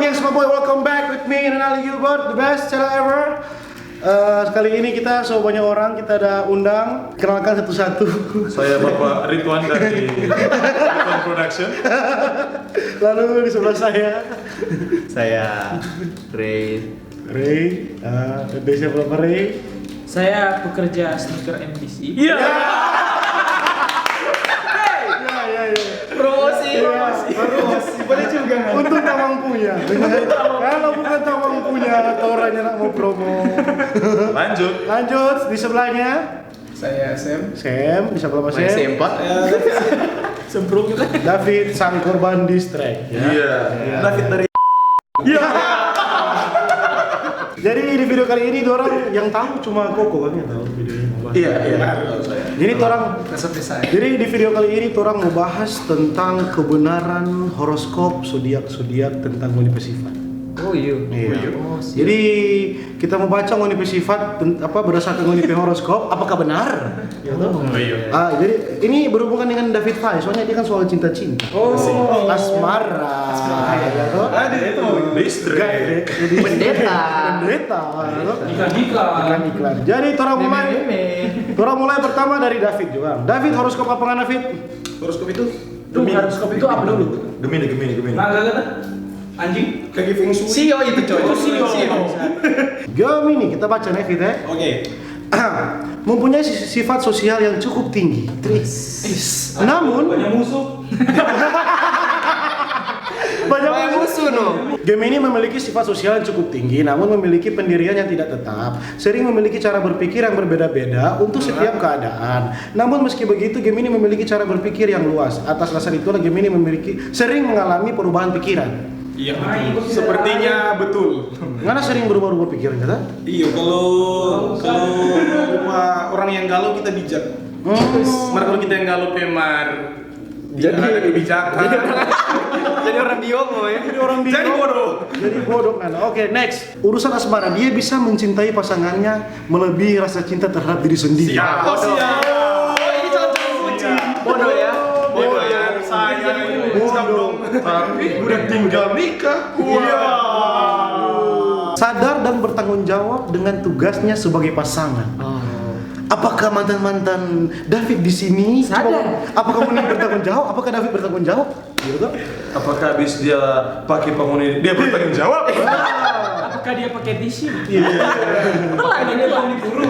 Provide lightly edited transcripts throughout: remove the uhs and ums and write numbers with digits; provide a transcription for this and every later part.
geng, semua boy, welcome back with me, Renali Gilbert, the best channel ever. Kali ini kita so banyak orang, kita ada undang, kenalkan satu-satu. Saya Bapak Ridwan dari Ridwan Production. Lalu di sebelah Saya Ray. Dari siapa Ray? Saya pekerja sneaker MBC. Iya. Promosi. Boleh juga nggak? Untuk tak mampunya. Kalau bukan tak mampunya atau orangnya nak mau promo. Lanjut di sebelahnya. Saya Sam. Di sebelah Mas Sam. Sempat. Semprong kita. David sang korban distract. Iya. David dari Jadi di video kali ini orang yang tahu cuma Koko kan yang tahu videonya. Iya. Jadi orang Seperti saya. Jadi di video kali ini orang mau bahas tentang kebenaran horoskop zodiak tentang monipe sifat. Oh iya. Oh, siap. Jadi kita mau baca monipe sifat berdasarkan monipe horoskop apakah benar? Ya, toh? Iya. Jadi ini berhubungan dengan David Fay, soalnya dia kan soal cinta-cinta. Asmara. Ya, toh? Ada itu listrik. Jadi pendeta. Iklan. Jadi orang mulai pertama dari David juga. David horoskop apa nggak David? Horoskop itu Horoskop itu apa dulu? Gemini. Anjing. Kaki feng shui. Sio itu coy. Sio. Gemini, kita baca David ya. Oke. Mempunyai sifat sosial yang cukup tinggi. Namun Banyak musuh. banyak musuh no. Gemini memiliki sifat sosial yang cukup tinggi, namun memiliki pendirian yang tidak tetap. Sering memiliki cara berpikir yang berbeda-beda untuk setiap keadaan. Namun meski begitu, Gemini memiliki cara berpikir yang luas. Atas dasar itulah Gemini sering mengalami perubahan pikiran. Iya betul. Sepertinya betul. Mana sering berubah-ubah pikiran kata? Iya, kalau orang yang galau kita bijak. Kalau kita yang galau pemar. Jadi ada kebijakan. Jadi orang biomo ya. Jadi bodoh kan. Oke, next. Urusan asmara, dia bisa mencintai pasangannya melebihi rasa cinta terhadap diri sendiri. Siap. Ini cocok. Bodoh ya. Saya Bodoh. Tapi udah tinggal nikah. Iya. Sadar dan bertanggung jawab dengan tugasnya sebagai pasangan. Apakah mantan David di sini? Sadar. Apakah ini bertanggung jawab? Apakah David bertanggung jawab? Gitu kan? Apakah habis dia pakai penghuni dia bertanggung jawab? Apakah dia pakai tisu? Iya. Apalagi dia bang guru.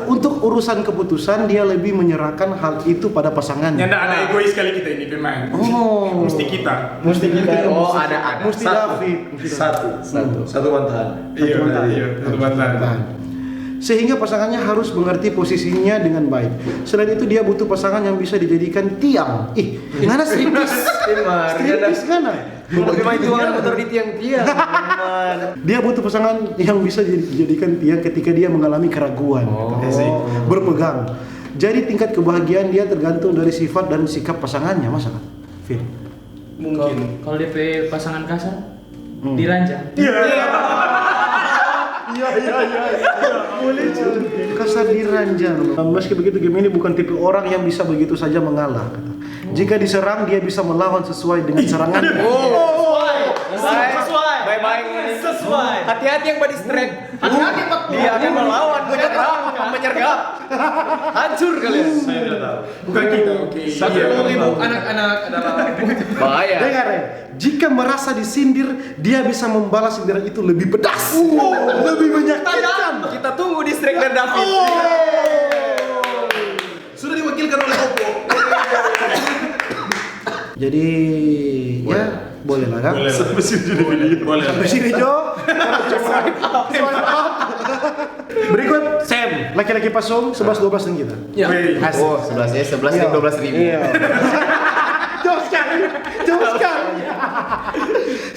Untuk urusan keputusan dia lebih menyerahkan hal itu pada pasangannya. Nyanda ada egois kali kita ini pemain. Oh. Mesti kita. Mesti kita. Oh, ada. Mesti David. Satu bantahan. Iya, satu bantahan. Sehingga pasangannya harus mengerti posisinya dengan baik. Selain itu dia butuh pasangan yang bisa dijadikan tiang. Ngana striptis ngana. Lebih main jualan motor di tiang-tiang. Dia butuh pasangan yang bisa dijadikan tiang ketika dia mengalami keraguan. Berpegang. Jadi tingkat kebahagiaan dia tergantung dari sifat dan sikap pasangannya, masa kan? Fit. Mungkin. Kalau DP pasangan kasar, diranjang. Iya. Boleh juga. Kasar diranjang. Meski begitu, Gemini bukan tipe orang yang bisa begitu saja mengalah. Jika diserang, dia bisa melawan sesuai dengan serangannya. Sesuai. Hati-hati yang body strike. Hati-hati Pak. Dia akan melawan, menyergap. Hancur kalian. Saya tidak tahu. Bukan kita. Oke. 10.000 anak-anak adalah Bahaya. Dengar ya, jika merasa disindir, dia bisa membalas sindiran itu lebih pedas, lebih menyakitkan. Kita tunggu di strike dari David. Sudah diwakilkan oleh Oppo. Jadi ya boleh lah kan? Sampai sini jadi video. Boleh. Sampai sini Jo. Swipe up. Berikut Sam, laki-laki pasung 11-12 dengan kita. Ya. Oh, 11 dan 12.000. Iya. Jauh sekali.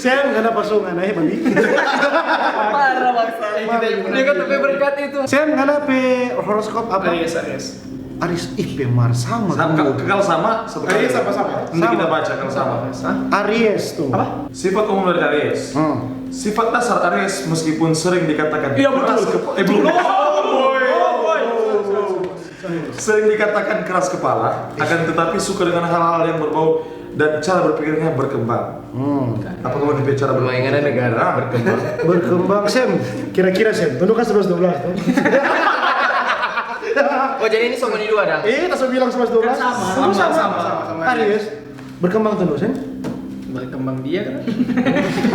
Sam gak ada pasungan aja bagi. Parah bangsa. Dia kan tapi berkat itu. Sam gak ada horoskop apa? Aris Pemar sama. Kalau sama, Aries sama-sama. Nanti kita baca kalau sama. Aries tuh. Apa? Sifat umum dari Aries. Sifat dasar Aries meskipun sering dikatakan keras sering dikatakan keras kepala, akan tetapi suka dengan hal-hal yang berbau dan cara berpikirnya berkembang. Apakah wanita cara Permainan negara berkembang. Berkembang Sam. Kira-kira Sam, tunduk kan 11-12 tuh. Oh jadi ini songoni dua dah. Tak usah bilang 11-12. Sama. Aries berkembang tunduk Sam. Berkembang dia kan.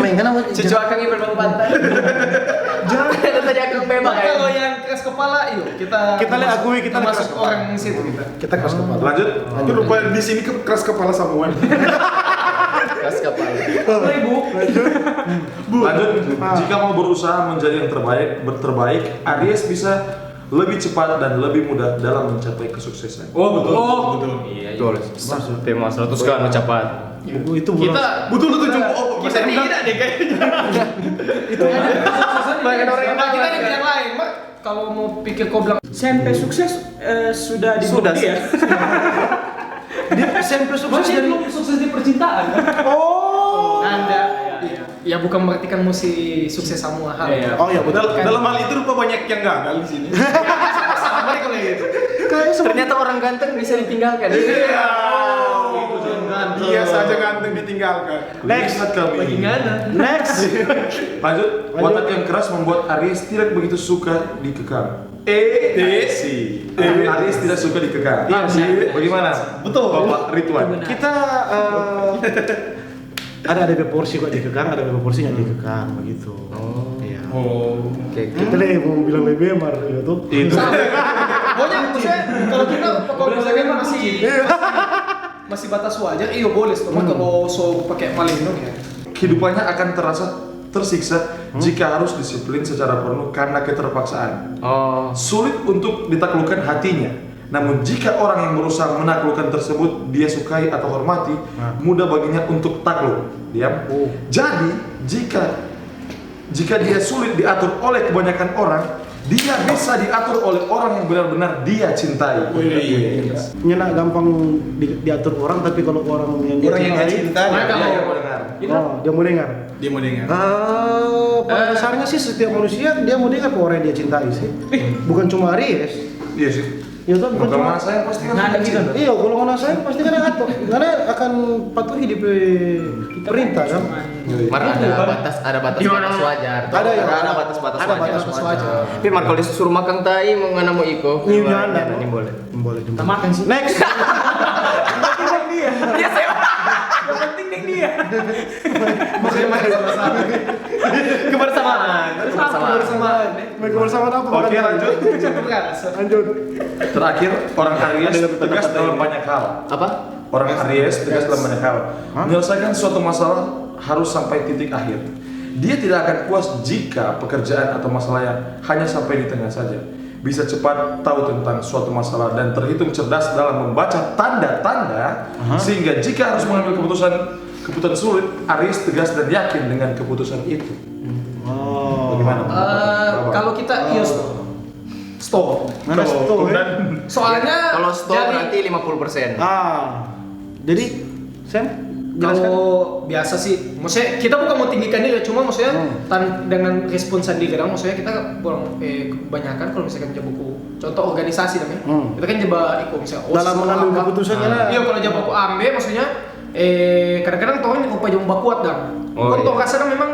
Main kan apa? Cucu akangnya berbang pantai. Jangan tadi akang bebas. Kalau yang keras kepala, yuk kita lihat akui kita masuk keras kepala. orang situ kita. Kita keras kepala. Lanjut. Itu rupanya di sini keras kepala sama Wan. Keras kepala. Lanjut. Jika mau berusaha menjadi yang terbaik, Aries bisa lebih cepat dan lebih mudah dalam mencapai kesuksesan. Oh betul. Betul. Iya, betul. Tema 100 kan cepat. Itu Kita Betul itu jumpa kita tidak deh kayaknya. itu Banyak orang yang Kita di bidang lain, Mak. Kalau mau pikir kau bilang sampai sukses sudah di Sudah dia. dia SMP sukses Masih dari belum sukses di percintaan. Oh. Anda ya bukan berarti kan mesti sukses semua hal. Oh ya betul. Dalam hal itu rupa banyak yang gagal di sini. Sama kalau gitu. Kayak Ternyata orang ganteng bisa ditinggalkan. Dia saja ganteng ditinggalkan. Next. Lihat kami. Next. Lanjut. Watak yang keras membuat Aries tidak begitu suka dikekang. Aries tidak suka dikekang. Bagaimana? Betul. Bapak Ridwan. Kita ada DP porsi kok dikekang, ada DP porsi nggak dikekang begitu. Oh. Iya. Oh. Oke. Kita deh mau bilang lebih mar itu. Itu. Pokoknya maksudnya kalau kita misalkan masih batas wajar, iya boleh. Cuma kalau so pakai malino ya. Kehidupannya akan terasa tersiksa jika harus disiplin secara penuh karena keterpaksaan. Oh. Sulit untuk ditaklukkan hatinya. Namun jika orang yang berusaha menaklukkan tersebut dia sukai atau hormati, mudah baginya untuk takluk. Diam. Jadi jika dia sulit diatur oleh kebanyakan orang, dia bisa diatur oleh orang yang benar-benar dia cintai. Nyenak gampang diatur orang, tapi kalau orang yang dia Orang yang nggak cintai, cinta. Maka Dia kalau mau dengar. dia mau dengar. Dia mau dengar. Pada dasarnya sih setiap manusia dia mau dengar ke orang yang dia cintai sih. Bukan cuma Aries. Iya sih. Ya tuh bukan Kalau cuma. mana saya pasti Nah, ada gitu. Iya, kalau nggak saya pasti kan atur. Karena akan patuhi di perintah kan. Mar ada batas wajar. Ada ya. Ada batas Ada batas wajar. Tapi Mar kalau disuruh makan tai mau ngana mau iko. Ini ada. Ini boleh. Boleh. Kita makan sih. Next. Dia saya. Yang penting deh dia. Kebersamaan. Bersama apa? Oke, lanjut. Lanjut. Terakhir, orang Aries tegas dalam banyak hal. Apa? Orang Aries tegas dalam banyak hal. Menyelesaikan suatu masalah harus sampai titik akhir. Dia tidak akan puas jika pekerjaan atau masalahnya hanya sampai di tengah saja. Bisa cepat tahu tentang suatu masalah dan terhitung cerdas dalam membaca tanda-tanda sehingga jika harus mengambil keputusan sulit, Aries tegas dan yakin dengan keputusan itu. Oh. Bagaimana? Kalau kita stop. Mana stop ya? Soalnya Kalau stop berarti 50%. Jadi Sam jelaskan. kalau biasa sih, maksudnya kita bukan mau tinggikan dia, cuma maksudnya dengan respon sandi kadang, maksudnya kita kebanyakan kalau misalkan jago buku, contoh organisasi namanya, kita kan coba ikut misalnya Dalam mengambil keputusannya lah. Iya kalau jago buku ambil, maksudnya kadang-kadang toh upaya jomba kuat dan, Oh, toh iya. rasa kan memang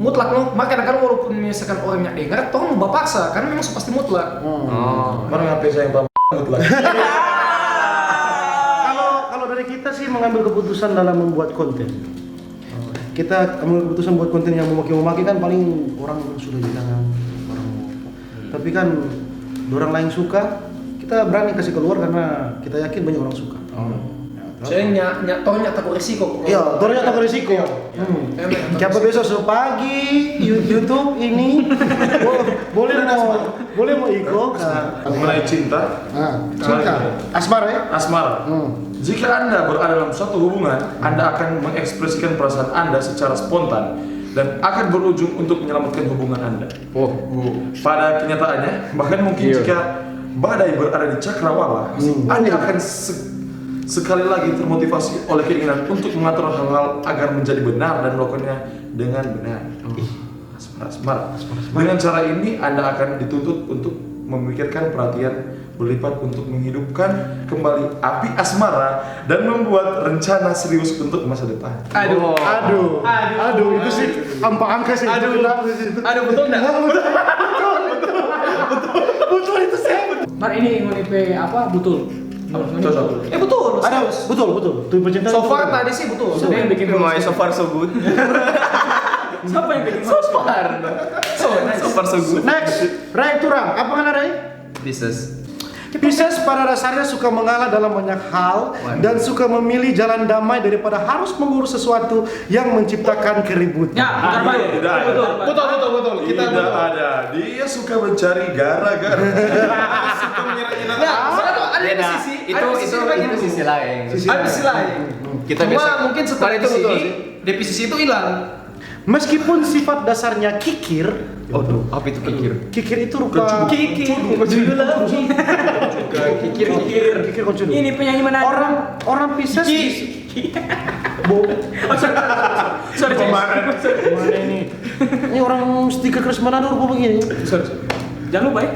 mutlak loh, maka kadang-kadang walaupun misalkan orangnya dengar, toh mau paksa, karena memang pasti mutlak. Oh. Mana ngapain saya yang lagi? Kalau dari kita sih mengambil keputusan dalam membuat konten. Kita ambil keputusan buat konten yang memaki kan paling orang sudah bilang orang. Tapi kan orang lain suka, kita berani kasih keluar karena kita yakin banyak orang suka. Saya tohnya takut risiko. Iya, tornya tak berisiko. Siapa besok pagi YouTube ini boleh mau ikut. Mengenai cinta, Cinta. Asmara ya? asmara. Jika Anda berada dalam suatu hubungan, Anda akan mengekspresikan perasaan Anda secara spontan dan akan berujung untuk menyelamatkan hubungan Anda. Pada kenyataannya, bahkan mungkin jika badai berada di cakrawala, Anda akan sekali lagi termotivasi oleh keinginan untuk mengatur hal-hal agar menjadi benar dan melakukannya dengan benar. Asmara. Dengan cara ini Anda akan dituntut untuk memikirkan perhatian berlipat untuk menghidupkan kembali api asmara dan membuat rencana serius untuk masa depan. Aduh, itu sih angka sih. Aduh, betul enggak? Betul itu sih. Mar ini ngonipe apa betul? Cocok. Betul. Ada betul. Tuh percintaan. So far tadi sih betul. Siapa yang bikin So far so good. Siapa yang bikin So far so good. Next, Ray Turang. Apa kan Ray? Pisces. Pisces pada dasarnya suka mengalah dalam banyak hal dan suka memilih jalan damai daripada harus mengurus sesuatu yang menciptakan keributan. Ya, bukan Pak. Tidak ada. Betul. Kita Tidak ada. Dia suka mencari gara-gara. suka menyerang-nyerang. Nah, sekarang ada di sisi itu sisi lain. Ada sisi lain. Kita Cuma biasa mungkin setelah itu di betul sini, sih. definisi itu hilang. Meskipun sifat dasarnya kikir, Apa itu kikir? kikir itu rupa Kikir koncudu. Ini penyanyi mana? Orang Pisces Sorry. mana ini? Ini orang stiker Chris Manado rupa begini. Jangan lupa ya.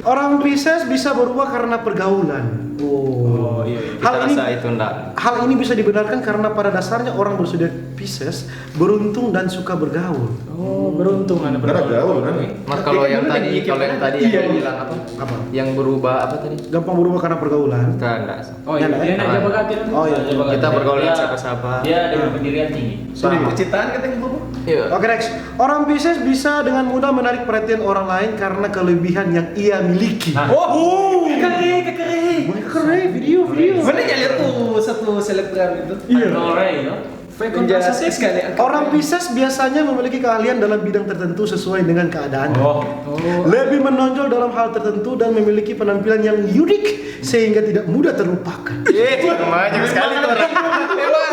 Orang Pisces bisa berubah karena pergaulan. Iya. Kita rasa itu enggak. Hal ini bisa dibenarkan karena pada dasarnya orang bersudut Pisces beruntung dan suka bergaul. Oh, beruntung Anda Bergaul kan? Mas kalau yang tadi yang bilang apa? Apa? Yang berubah apa tadi? Gampang berubah karena pergaulan. Kita enggak. Oh iya, dia nak jaga ganti. Oh iya. Kita bergaul dengan siapa-siapa. Dia dengan pendirian tinggi. Percintaan katanya Bu. Iya. Oke next, orang Pisces bisa dengan mudah menarik perhatian orang lain karena kelebihan yang ia miliki. Kekere. Keren video. Mana ya lihat tuh satu selebgram itu? Iya. Nore, no? Penjelasan sekali. Orang Pisces biasanya memiliki keahlian dalam bidang tertentu sesuai dengan keadaannya. Lebih menonjol dalam hal tertentu dan memiliki penampilan yang unik sehingga tidak mudah terlupakan. Banyak sekali tuh orang. Memang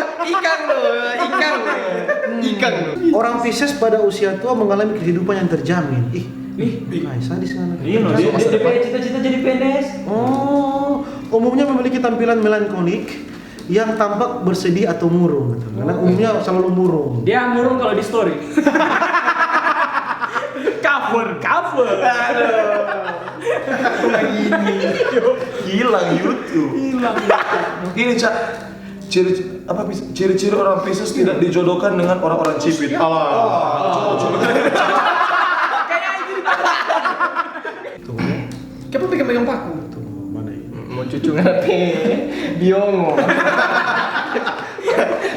ikan. Orang Pisces pada usia tua mengalami kehidupan yang terjamin. Sadis kan? Iya, no. Dia punya cita-cita jadi PNS. Oh, umumnya memiliki tampilan melankolik yang tampak bersedih atau murung. Karena umumnya selalu murung. Dia murung kalau di story. cover. Hilang YouTube. Ini Cak. Ciri-ciri orang Pisces tidak dijodohkan dengan orang-orang cipit. Kenapa pegang-pegang paku? Mana ini? Mau cucu ngapain? Biongo.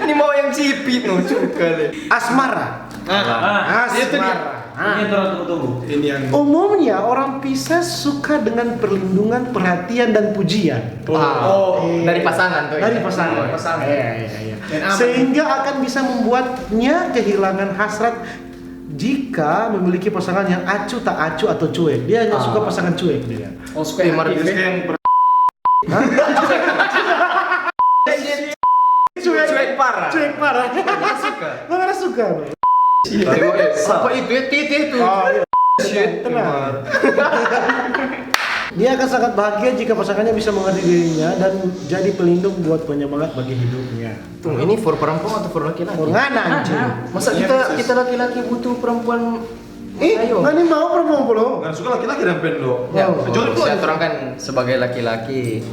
Ini mau yang cipit no kali. Asmara. Ini tunggu. Ini yang Umumnya orang Pisces suka dengan perlindungan, perhatian dan pujian. Dari pasangan tuh. Dari pasangan. Iya. Sehingga akan bisa membuatnya kehilangan hasrat jika memiliki pasangan yang acuh tak acuh atau cuek. Dia hanya suka pasangan cuek dia. Oh suka yang aktif ya? Cuek parah. Cuek parah. Nggak suka. Apa itu ya titik itu? Tenang. Dia akan sangat bahagia jika pasangannya bisa mengerti dirinya dan jadi pelindung buat penyemangat bagi hidupnya. Tuh, ini for perempuan atau for laki-laki? Ngana anjing. Masa kita laki-laki butuh perempuan? Ayo. Nggak nih mau perempuan puluh. Nggak suka laki-laki dan pendo. Ya, Oh. saya terang kan sebagai laki-laki.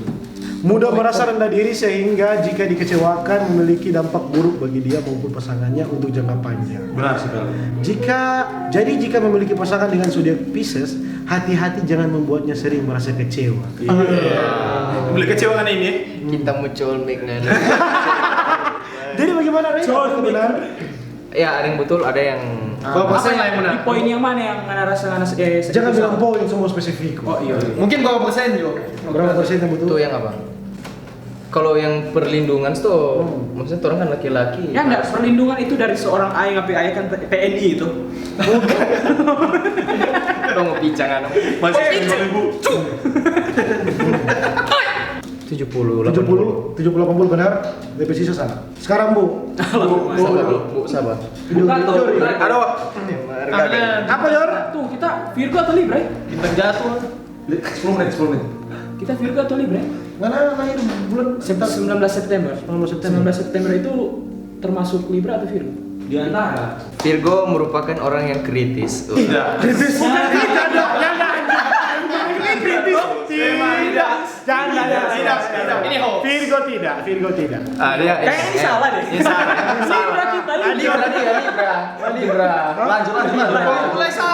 Mudah merasa rendah diri sehingga jika dikecewakan memiliki dampak buruk bagi dia maupun pasangannya untuk jangka panjang. Benar sekali. Jika memiliki pasangan dengan zodiak Pisces, hati-hati jangan membuatnya sering merasa kecewa. beli kecewa kan ini. Kita muncul dengan. Jadi bagaimana Ray? Apakah benar? Ya ada yang betul, ada yang. Berapa persen lah yang Di benar? poin yang mana yang Anda rasa Jangan bilang poin, semua spesifik. Oh iya. Mungkin berapa persen Jo? Berapa persen yang betul? Itu yang apa? Kalau yang perlindungan tuh, maksudnya orang kan laki-laki. Ya enggak, perlindungan itu dari seorang ayah ngapain ayah kan TNI itu. Orang mau picangan. Masih 2000. 70, 80 benar, DP sisa salah. Sekarang Bu. sabar. Bukan tuh. Jor, bukan. Aduh. Apa Jor? Tuh kita Virgo atau Libra? Bintang jatuh. 10 menit. Kita Virgo atau Libra? Mana lahir bulan 19 September. 19 September itu termasuk Libra atau Virgo? Di antara. Virgo merupakan orang yang kritis. Tidak. Kritis. Bukan kritis ada. Tidak. Jangan. Tidak. Ini hoax. Virgo tidak. Ah, dia Kayaknya ini salah deh. Ini salah. Libra kita, Libra. Lanjut.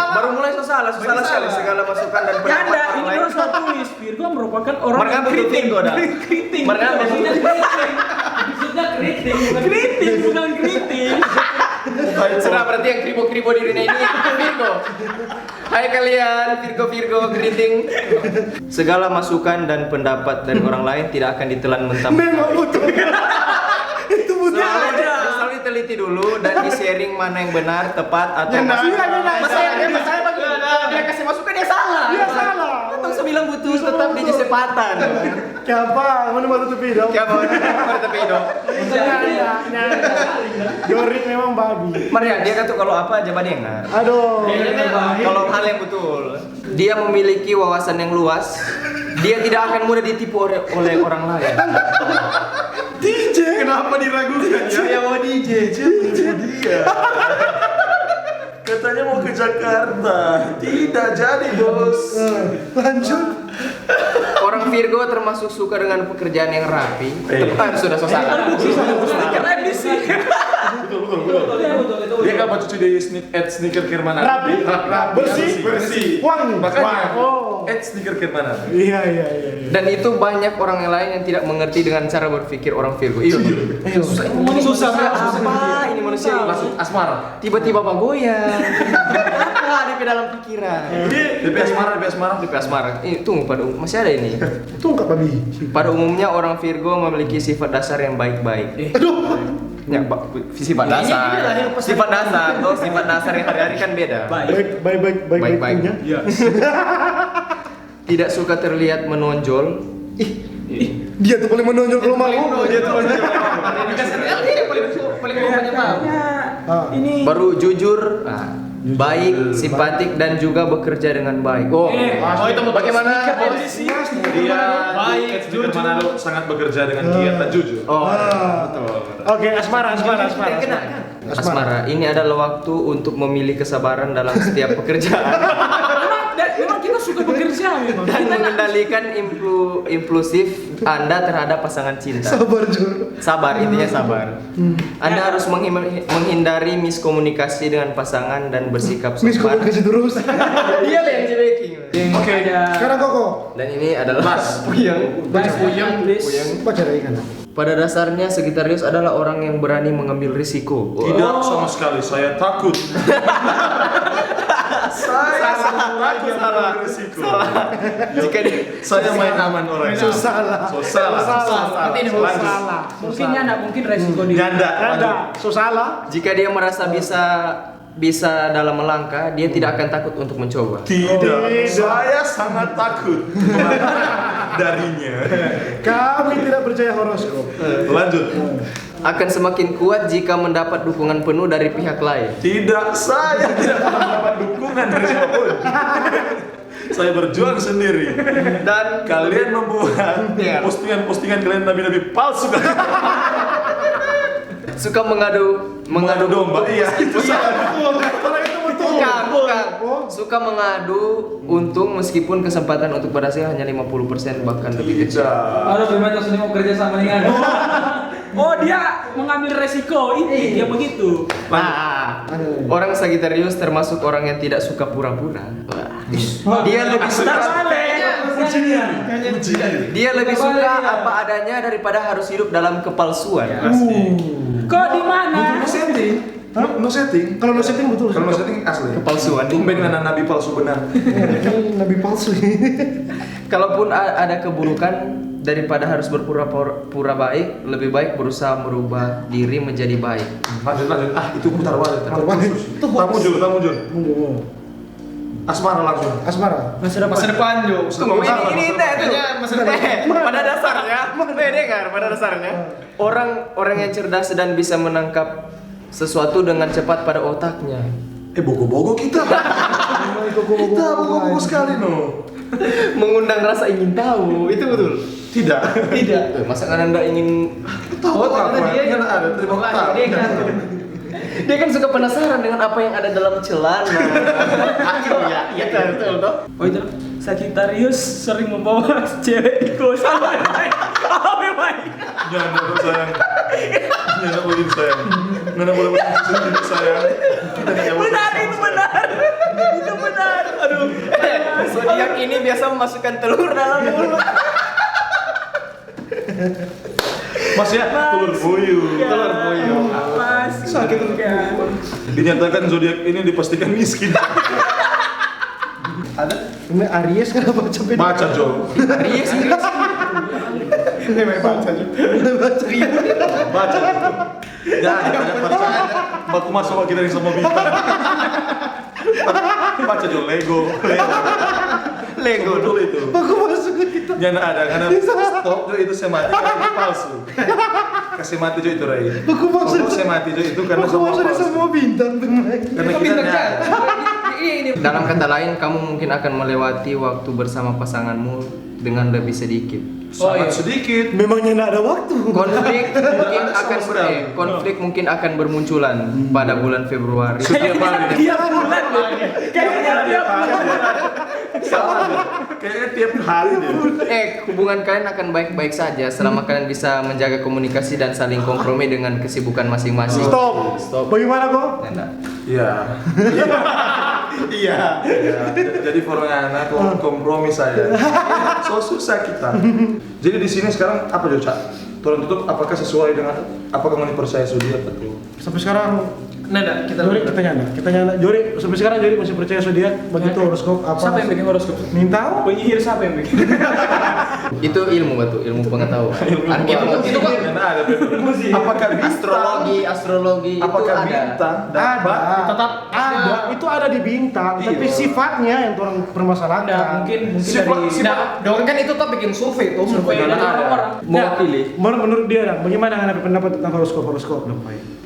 Baru mulai so salah sekali segala masukan dan pendapat Canda, orang ini lain. harus saya tulis. Virgo merupakan orang Mereka betul Virgo dah. kriting. Mereka Maksudnya kriting, bukan kriting. Sudah berarti yang kribo-kribo dirinya ini Virgo. Hai kalian, Virgo greeting. Segala masukan dan pendapat dari orang lain tidak akan ditelan mentah-mentah. Memang betul. Itu betul. Selalu diteliti dulu dan di-sharing mana yang benar, tepat atau Masalahnya bagi dia kasih masukan dia salah. Dia salah. Atau sembilan butuh tetap di sepatan. Siapa? Mana baru tuh video? Ya mau tepi dong. Jorik memang babi. Maria, dia kata kalau apa aja dengar. Aduh. Kalau hal yang betul, dia memiliki wawasan yang luas. Dia tidak akan mudah ditipu oleh orang lain. DJ kenapa diragukan ya? Dia mau DJ. Dia. Katanya mau ke Jakarta. Tidak jadi, Bos. Lanjut. Orang Virgo termasuk suka dengan pekerjaan yang rapi. Tepat sudah selesai. Keren di sini. Betul. Dia kapan cuci di sneaker Kirmana? Rapi? Bersih? Wangi? Makanya Oh. sneaker Kirmana. Iya. Dan itu banyak orang yang lain yang tidak mengerti dengan cara berpikir orang Virgo. Iya. Susah. Apa ini manusia ini? Langsung asmara. Tiba-tiba goyang. Apa ada di dalam pikiran? DP asmara. Di asmara. Ini tunggu masih ada ini. Itu enggak babi. Pada umumnya orang Virgo memiliki sifat dasar yang baik-baik. Aduh. Ya, sifat dasar. Sifat dasar yang hari-hari kan beda. Baik. punya. Iya. Tidak suka terlihat menonjol. Dia tuh paling menonjol kalau mau. Dia tuh paling banyak tahu. Ini Baru jujur, baik, simpatik dan juga bekerja dengan baik. itu bagaimana? Dia Baik, jujur. Manado sangat bekerja dengan giat dan jujur. Betul. Oke, asmara. Asmara, ini adalah waktu untuk memilih kesabaran dalam setiap pekerjaan memang kita suka bekerja memang. dan mengendalikan impulsif Anda terhadap pasangan cinta. Sabar, intinya sabar. Anda harus menghindari miskomunikasi dengan pasangan dan bersikap sopan. Miskomunikasi terus. Iya lah yang jebaking. Oke. Sekarang Koko. Dan ini adalah Puyeng. Baca dari kanan. Pada dasarnya Sagittarius adalah orang yang berani mengambil risiko. Tidak sama sekali, saya takut. Saya takut sama risiko. Jika Saya main aman orangnya. Salah. Mungkin nyanda, mungkin resiko dia. Nyanda. Salah. jika dia merasa bisa dalam melangkah, dia tidak akan takut untuk mencoba. Tidak. Saya sangat takut darinya. Kami tidak percaya horoskop. Lanjut. Akan semakin kuat jika mendapat dukungan penuh dari pihak lain. Tidak, saya tidak mendapat dukungan dari siapapun. Saya berjuang sendiri. Dan Kalian membuat postingan kalian nabi-nabi palsu. suka mengadu domba. Iya, itu salah. bukan. Suka mengadu untung meskipun kesempatan untuk berhasil hanya 50% bahkan lebih kecil. Aduh, gimana sini mau kerja sama dengan? Oh, dia mengambil resiko ini, dia begitu. Orang Sagittarius termasuk orang yang tidak suka pura-pura. Dia lebih suka Dia lebih suka apa adanya daripada harus hidup dalam kepalsuan. Kok di mana? No setting. Kalau no setting betul. Kalau no setting asli. Kepalsuan. Tumben anak nabi palsu benar. Nabi palsu. Kalaupun ada keburukan, daripada harus berpura-pura baik, lebih baik berusaha merubah diri menjadi baik. Lanjut. Itu putar balik. Tamu jul. Asmara langsung. Masa depan Jo. Tunggu, ini pada dasarnya orang yang cerdas dan bisa menangkap sesuatu dengan cepat pada otaknya. Bogo-bogo kita. Kita bogo-bogo sekali no. Mengundang rasa ingin tahu, itu betul. Tidak. Masa Anda ingin Tahu apa? Dia ada terima kasih. Dia kan suka penasaran dengan apa yang ada dalam celana. Iya betul toh. Oh itu Sagittarius sering membawa cewek di kosan. Apa baik? Jangan dulu sayang. Jangan boleh sayang. Nggak boleh begitu sayang. Kita nggak boleh. Benar itu benar. Itu benar. Aduh. Zodiak ini biasa memasukkan telur dalam mulut. Mas ya, telur puyuh. Telur puyuh. Mas. Sakit kan. Dinyatakan zodiak ini dipastikan miskin. Ada ini Aries kenapa baca beda? Baca Jo. Aries. Baca. Jangan percaya. Baku masuk kita yang sama bintang. Baca Jo Lego dulu itu. Aku masuk ke kita. Jangan ada karena stop Jo itu semati karena itu palsu. Kasih mati Jo itu Rai. Aku masuk. Semati Jo itu karena Aku semua masuk palsu. semua bintang tuh. Karena kita nggak. Dalam kata lain, kamu mungkin akan melewati waktu bersama pasanganmu dengan lebih sedikit. Sangat sedikit. Memangnya nggak ada waktu. Konflik mungkin akan bermunculan pada bulan Februari. Setiap hari. Tiap bulan. Kayaknya tiap bulan. Kayaknya tiap hari deh. Hubungan kalian akan baik-baik saja selama kalian bisa menjaga komunikasi dan saling kompromi dengan kesibukan masing-masing. Stop. Bagaimana kok? Iya. Iya. Jadi Fornana kompromi saya. So susah kita. Jadi di sini sekarang apa Jo Cak? Tolong tutup apakah sesuai dengan apakah mau dipercaya zodiak betul? Sampai sekarang Nada, kita Jori kita Jori sampai sekarang Jori masih percaya zodiak begitu horoskop apa? Siapa yang bikin horoskop? Minta? Penyihir siapa yang bikin? Itu ilmu ilmu pengetahuan. Itu kan ada. Apakah astrologi apakah itu ada. bintang dapat tetap Ada, itu ada di bintang, tapi sifatnya yang orang permasalahkan. mungkin Nah, orang kan itu tuh bikin survei tuh. survei dari orang. Mewakili. Menurut dia, bagaimana dengan pendapat tentang horoskop dong, Pak?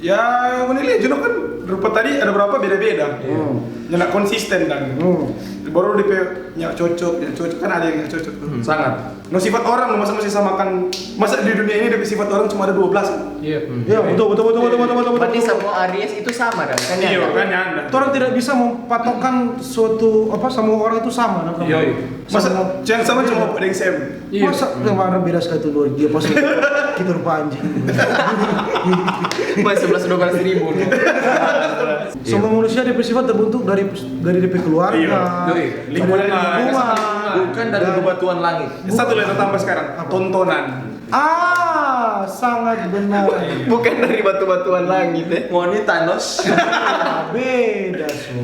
Ya menilai Juno kan rupa tadi ada berapa beda-beda. Ya nggak konsisten dan baru DP yang cocok kan ada yang nggak cocok. sangat. No sifat orang masa masih samakan masa di dunia ini DP sifat orang cuma ada 12. Iya. Ya, betul. Berarti semua Aries itu sama kan? Iya kan ya Anda. Orang tidak bisa mempatokkan suatu semua orang itu sama. Iya. Masa jangan sama cuma ada yang same. Iya. Masa kemarin beda sekali tuh dia pas kita rupa anjing. Masih 11-12 ribu. Semua manusia DP sifat terbentuk dari DP keluarga, Iya. Lingkungan. Bukan dari bebatuan langit. Satu lagi tambah sekarang tontonan. Sangat benar. Bukan dari batu-batuan langit ya. Moni Thanos. Beda so.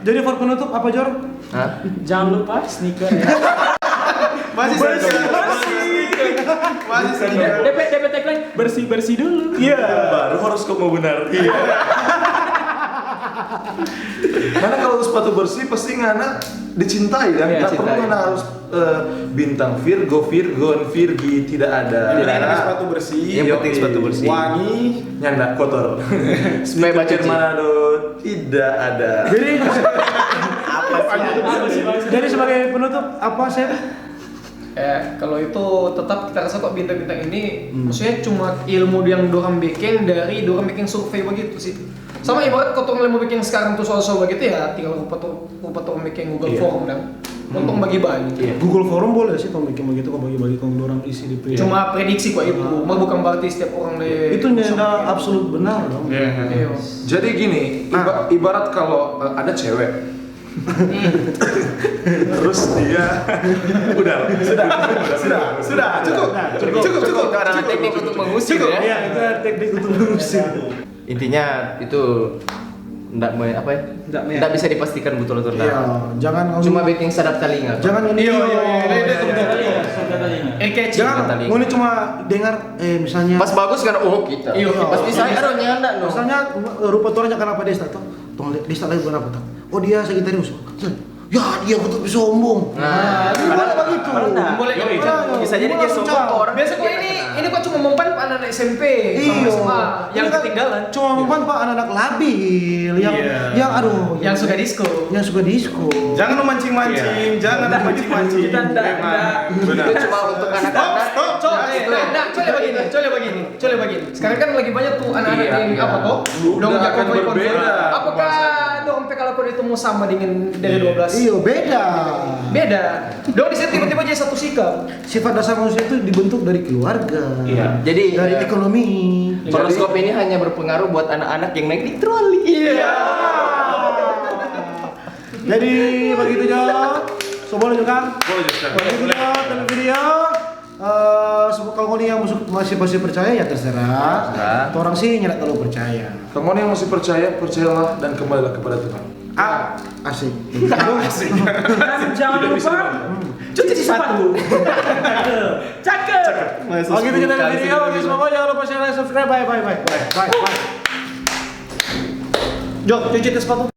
Jadi for penutup apa Jor? Hah? Jangan lupa sneaker. Masih DP tagline bersih dulu. Iya. Baru horoskop mau benar. Iya. Karena kalau sepatu bersih pasti ngana dicintai kan. Iya, Nggak perlu cintai. ngana harus bintang Virgo, Virgi tidak ada. Jadi ada sepatu bersih. Yang penting sepatu bersih. Wangi. Nyanda kotor. Supaya baca Speaker Manado tidak ada. Jadi sebagai penutup apa sih? Kalau itu tetap kita rasa kok bintang-bintang ini maksudnya cuma ilmu yang dorang bikin dari dorang bikin survei begitu sih. Sama ibarat kau tuh mau bikin sekarang tuh soal-soal begitu ya tinggal rupa tuh bikin Google Form dan untuk bagi-bagi. Google Forum boleh sih kalau bikin begitu, kalau bagi-bagi kalau orang isi di page. Cuma prediksi kok itu, bukan berarti setiap orang deh. Itu nyanda absolut benar dong. Iya. Jadi gini, ibarat kalau ada cewek terus dia Cukup karena teknik untuk mengusir ya. Iya, itu ada teknik untuk mengusir. Intinya itu enggak bisa dipastikan betul atau Iya, enggak. jangan Cuma bikin sadap telinga. jangan ini. Jangan, telinga. ini cuma dengar misalnya Pas bagus kan kita. Iya. Pas bisa aduh nyanda no. misalnya rupa toranya kenapa dia tuh? Tong dia lagi bukan apa tuh? Oh dia Sagittarius. ya dia betul sombong. Nah, Boleh begitu. Boleh Yoi. bisa jadi dia sombong ke orang. Biasa kok ini kok cuma mempan anak-anak SMP sama Iya. SMA yang Ini kan ketinggalan. Cuma mempan Pak anak-anak labil yang aduh, Yang suka disco. yang suka disco. Jangan lu mancing-mancing, jangan lu mancing-mancing. Kita ndak- Benar. Itu cuma untuk anak-anak. Coba begini. Sekarang kan lagi banyak tuh anak-anak Iya, yang iya. apa toh? Dong Udah jago akan berbeda. Apakah dong kalau kode itu mau sama dengan dari 12? Iya, beda. Beda. Dong di sini tiba-tiba jadi satu sikap. Sifat dasar manusia itu dibentuk dari keluarga. Iya. Jadi Dari ekonomi. horoskop ini hanya berpengaruh buat anak-anak yang naik di troli. Iya. Jadi begitu Jo. So boleh juga. Boleh Jessica. Begitu Jo dalam video. Kalau ini yang masih percaya ya terserah. Orang sih nggak terlalu percaya. Kamu yang masih percaya, percayalah dan kembalilah kepada Tuhan. Asik. Dan jangan Tidak bisa lupa dibangun. cuci sepatu. Cakep. Oh gitu kita dalam video. Oke semua jangan lupa share dan subscribe. Bye. Jo, cuci sepatu.